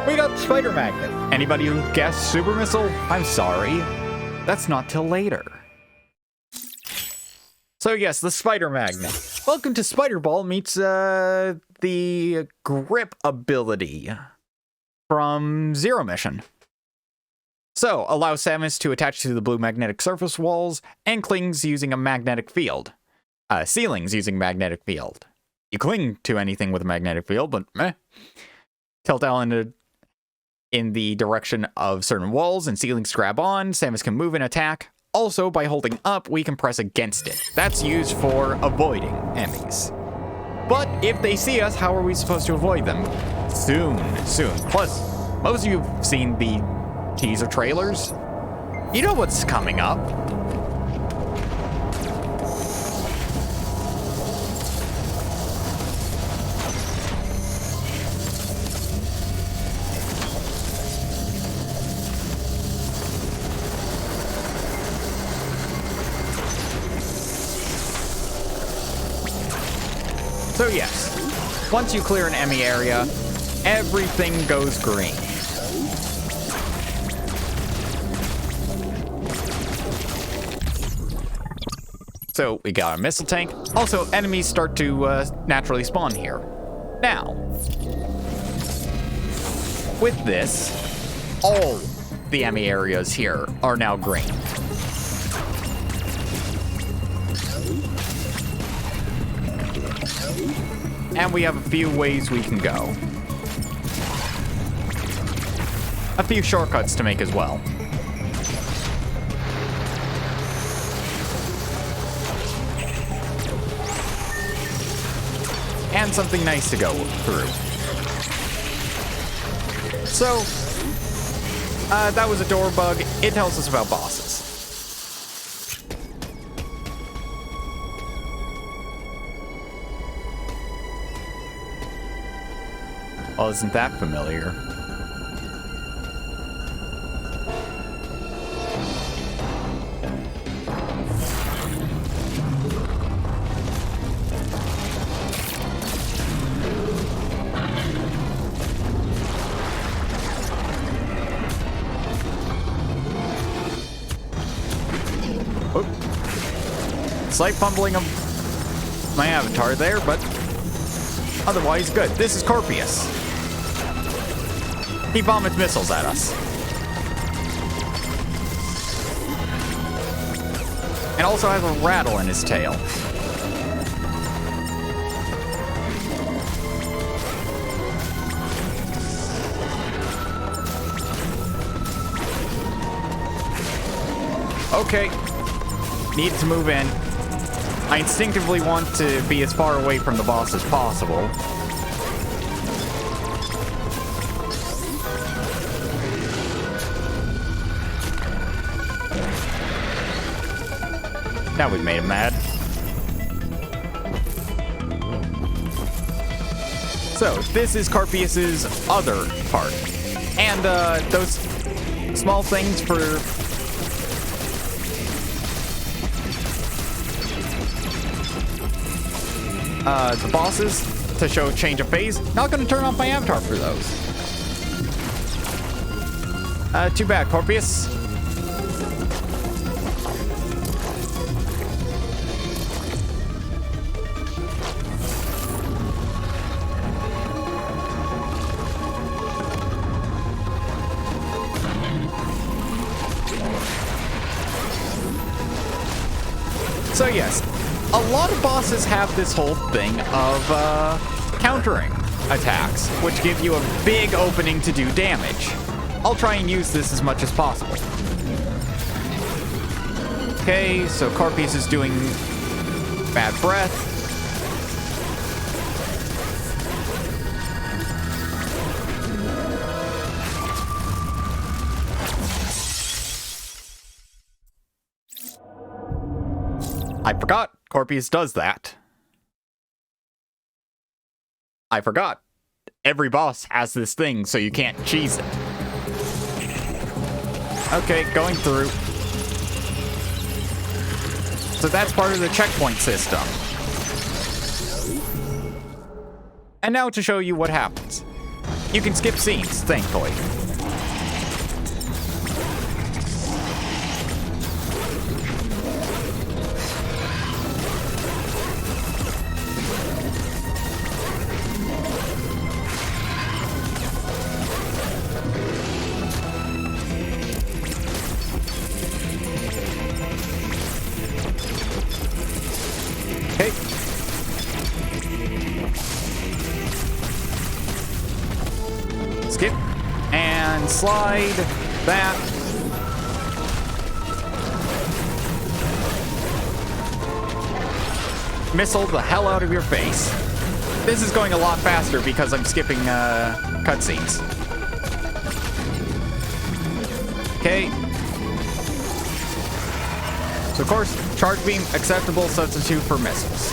We got the spider magnet. Anybody who guessed super missile? I'm sorry. That's not till later. So yes, the spider magnet. Welcome to Spider Ball meets the grip ability from Zero Mission. So, allows Samus to attach to the blue magnetic surface walls and clings using a magnetic field. Ceilings using magnetic field. You cling to anything with a magnetic field, but meh. Tilt L in the direction of certain walls and ceilings grab on. Samus can move and attack. Also, by holding up, we can press against it. That's used for avoiding enemies. But if they see us, how are we supposed to avoid them? Soon. Plus, most of you have seen the teaser trailers. You know what's coming up. So yes, once you clear an enemy area, everything goes green. So we got our missile tank. Also, enemies start to naturally spawn here. Now, with this, all the enemy areas here are now green. And we have a few ways we can go. A few shortcuts to make as well. And something nice to go through. So, that was a door bug. It tells us about bosses. Well, isn't that familiar? Slight fumbling of my avatar there, but otherwise good. This is Corpius. He vomits missiles at us. And also has a rattle in his tail. Okay. Need to move in. I instinctively want to be as far away from the boss as possible. Now we've made him mad. So, this is Carpius's other part. And, those small things for the bosses to show change of phase. Not gonna turn off my avatar for those. Too bad, Corpius. So yes, a lot of bosses have this whole thing of countering attacks, which give you a big opening to do damage. I'll try and use this as much as possible. Okay, so Corpius is doing bad breath. I forgot Corpius does that. I forgot. Every boss has this thing, so you can't cheese it. Okay, going through. So that's part of the checkpoint system. And now to show you what happens. You can skip scenes, thankfully. Okay. Skip and slide that. Missile the hell out of your face. This is going a lot faster because I'm skipping cutscenes. Okay. So of course, charge beam acceptable substitute for missiles.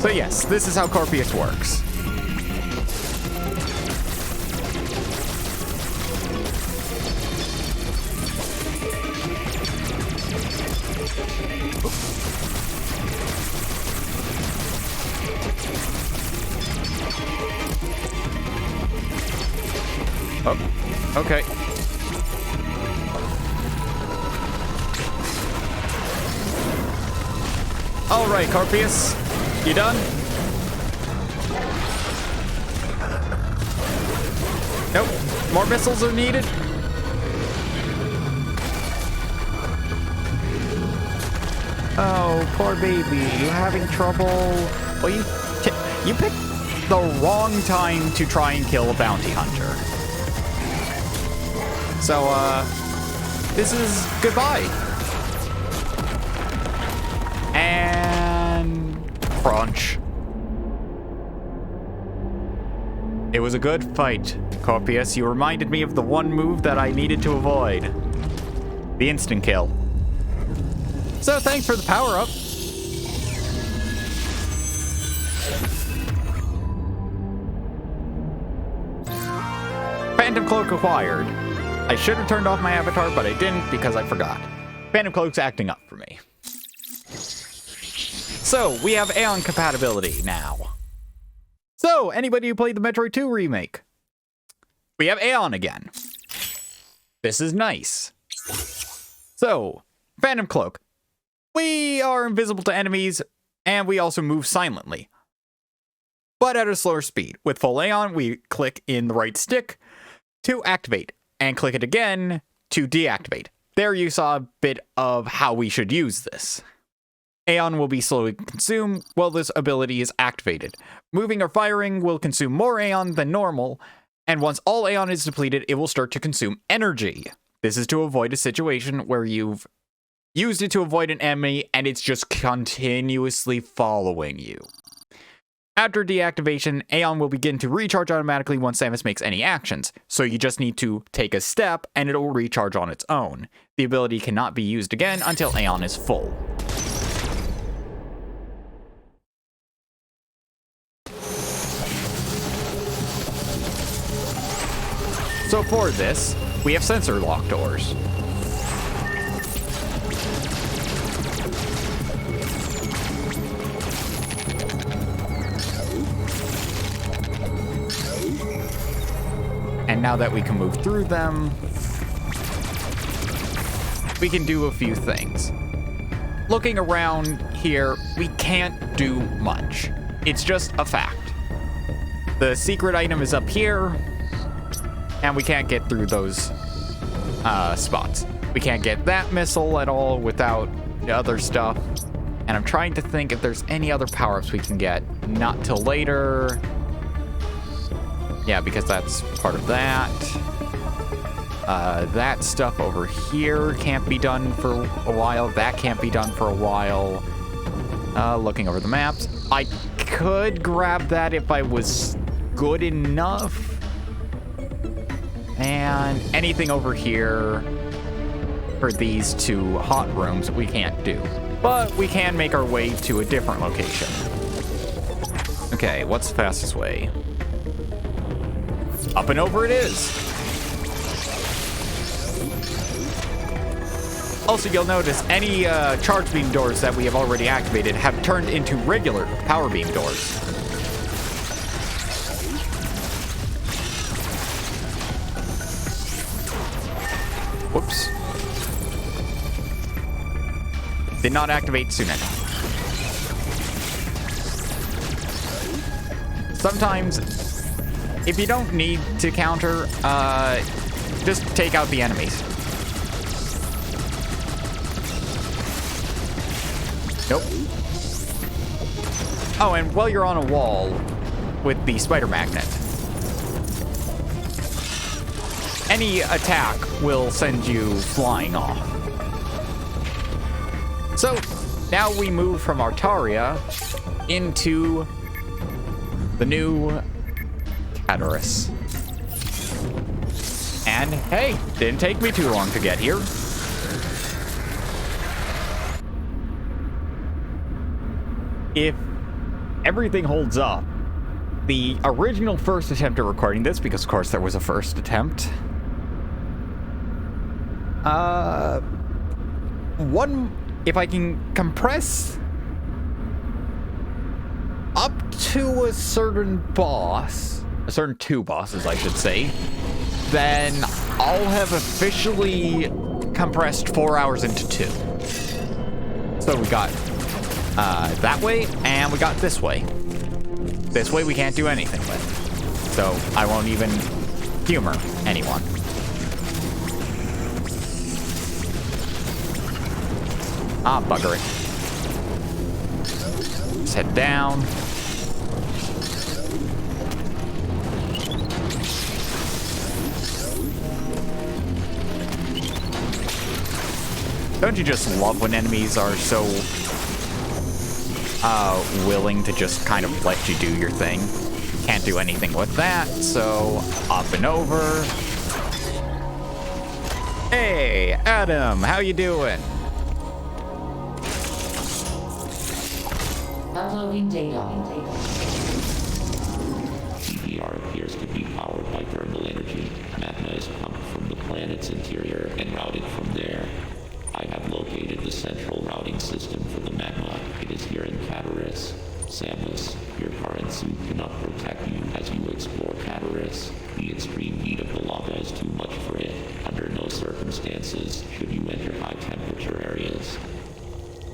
So yes, this is how Corpius works. Oh, okay. All right, Corpius, you done? Nope. More missiles are needed. Oh, poor baby. You having trouble? Well, you picked the wrong time to try and kill a bounty hunter. So, this is goodbye. And crunch. It was a good fight, Corpius. You reminded me of the one move that I needed to avoid. The instant kill. So thanks for the power-up. Phantom Cloak acquired. I should have turned off my avatar, but I didn't because I forgot. Phantom Cloak's acting up for me. So, we have Aeon compatibility now. So, anybody who played the Metroid 2 remake? We have Aeon again. This is nice. So, Phantom Cloak. We are invisible to enemies, and we also move silently, but at a slower speed. With full Aeon, we click in the right stick to activate, and click it again to deactivate. There you saw a bit of how we should use this. Aeon will be slowly consumed while this ability is activated. Moving or firing will consume more Aeon than normal, and once all Aeon is depleted, it will start to consume energy. This is to avoid a situation where you've used it to avoid an enemy and it's just continuously following you. After deactivation, Aeon will begin to recharge automatically once Samus makes any actions, so you just need to take a step and it will recharge on its own. The ability cannot be used again until Aeon is full. So for this, we have sensor lock doors. And now that we can move through them, we can do a few things. Looking around here, we can't do much. It's just a fact. The secret item is up here, and we can't get through those spots. We can't get that missile at all without the other stuff. And I'm trying to think if there's any other power-ups we can get. Not till later. Yeah, because that's part of that. That stuff over here can't be done for a while. That can't be done for a while. Looking over the maps. I could grab that if I was good enough. And anything over here for these two hot rooms we can't do. But we can make our way to a different location. Okay, what's the fastest way? Up and over it is. Also, you'll notice any charge beam doors that we have already activated have turned into regular power beam doors. Whoops. Did not activate soon enough. Sometimes, if you don't need to counter, just take out the enemies. Nope. Oh, and while you're on a wall with the spider magnet, any attack will send you flying off. So, now we move from Artaria into the new Caterus. And hey, didn't take me too long to get here. If everything holds up, the original first attempt at recording this, because of course there was a first attempt, if I can compress up to a certain boss, a certain two bosses, I should say, then I'll have officially compressed 4 hours into 2. So we got that way, and we got this way. This way we can't do anything with. So I won't even humor anyone. Ah, bugger it. Let's head down. Don't you just love when enemies are so willing to just kind of let you do your thing? Can't do anything with that, so up and over. Hey, Adam, how you doing? Uploading data. CPR appears to be powered by thermal energy. Magma is pumped from the planet's interior and routed from there. I have located the central routing system for the magma. It is here in Caterus. Samus, your current suit cannot protect you as you explore Caterus. The extreme heat of the lava is too much for it. Under no circumstances should you enter high temperature areas.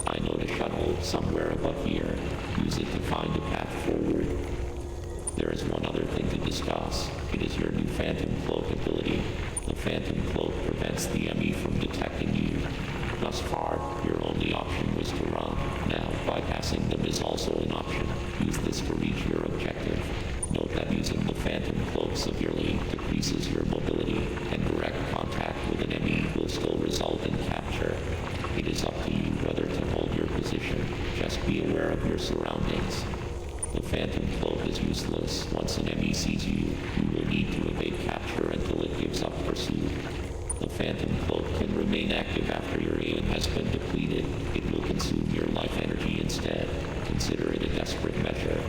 I note a shuttle somewhere above here. Use it to find a path forward. There is one other thing to discuss. It is your new Phantom Cloak ability. The Phantom Cloak prevents the ME from detecting you. Thus far, your only option was to run. Now, bypassing them is also an option. Use this to reach your objective. Note that using the Phantom Cloak severely decreases your mobility, and direct contact with an ME will still result in capture. It is up to you whether to hold your position. Just be aware of your surroundings. The Phantom Cloak is useless. Once an ME sees you, you will need to evade capture until it gives up pursuit. The Phantom Cloak can remain active after your aim has been depleted. It will consume your life energy instead. Consider it a desperate measure.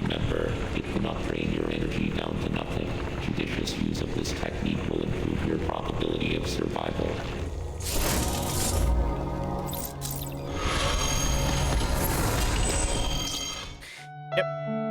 Remember, it cannot drain your energy down to nothing. Judicious use of this technique will improve your probability of survival. Yep.